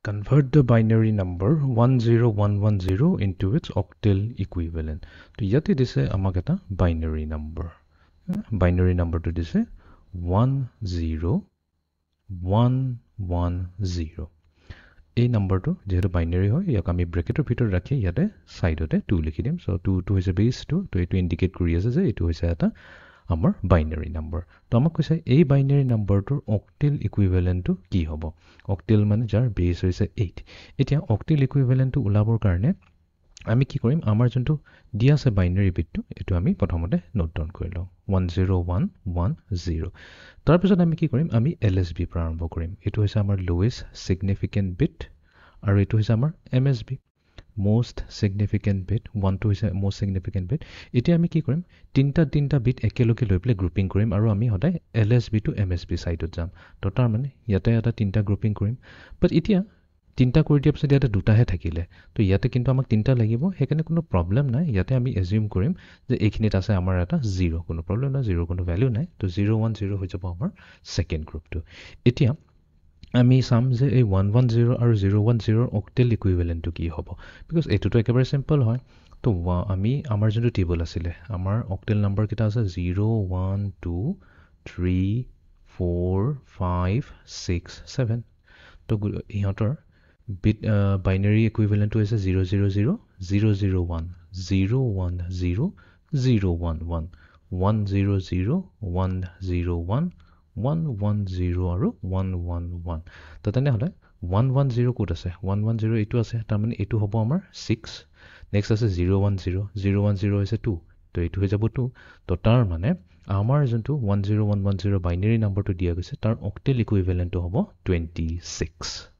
Convert the binary number 10110 into its octal equivalent. So yate dise amak eta binary number. Binary number to dise 10110. এই নম্বৰটো যেহেতু binary হয় ইয়াক আমি ব্ৰেকেটৰ ভিতৰত ৰাখি ইয়াতে সাইডতে 2 লিখি দিম সো 2 হৈছে বেস 2 তো এটো ইন্ডিকেট কৰি আছে যে এটো হৈছে এটা আমাৰ বাইনাৰী নম্বৰ তো আমাক কৈছে এই বাইনাৰী নম্বৰটোৰ অক্টেল ইকুইভ্যালেন্টটো কি হ'ব অক্টেল মানে যাৰ বেস হৈছে 8 এতিয়া অক্টেল ইকুইভ্যালেন্টটো উলাবৰ কাৰণে আমি কি কৰিম আমাৰ যোনটো দিয়া আছে বাইনাৰী বিটটো এটো আমি প্ৰথমতে নোট ডাউন কৰি লওঁ 10110 তাৰ পিছত আমি কি কৰিম আমি LSB আৰম্ভ কৰিম এটো হৈছে আমাৰ লোৱেষ্ট সিগনিফিকেন্ট বিট আৰু এটো হৈছে আমাৰ MSB most significant bit 1 to হৈছে most significant bit এতিয়া আমি কি কৰিম তিনটা বিট একেলগে লৈ প্লে গ্ৰুপিং কৰিম আৰু আমি হদাই LSB to MSB সাইডত যাম তো তাৰ মানে ইয়াতে এটা তিনটা গ্ৰুপিং কৰিম বাট এতিয়া তিনটা কৰি দিয়া পিছত ইয়াতে দুটাহে থাকিলে তো ইয়াতে কিন্তু আমাক তিনটা লাগিব হেকানে কোনো প্ৰবলেম নাই ইয়াতে আমি এজিউম কৰিম যে এইখিনিত আছে আমাৰ এটা 0 কোনো প্ৰবলেম নাই 0 কোনো ভ্যালু নাই তো 010 হৈ যাব আমাৰ সেকেন্ড গ্ৰুপটো এতিয়া আমি সাম যে এই 110 আৰু 010 অক্টেল ইকুইভ্যালেন্টটো কি হ'ব বিকজ এটোটো একেবাৰে সিম্পল হয় তো আমি আমাৰ যোনটো টেবল আছিল আমাৰ অক্টেল নম্বৰ কিটা আছে 0 1 2 3 4 5 6 7 তো ইহঁতৰ bit binary equivalent to is 000 001 010 011 100 101 110 আৰু 111 তো তেনে হলে 110 কোড আছে 110 এটো আছে তাৰ মানে এটো হ'ব আমাৰ 6 নেক্সট আছে 010 হৈছে 2 তো এটো হৈ যাব 2 তো তাৰ মানে আমাৰ যোনটো 10110 বাইনাৰী নম্বৰটো দিয়া গৈছে তাৰ অক্টেল ইকুইভ্যালেন্টটো হ'ব 26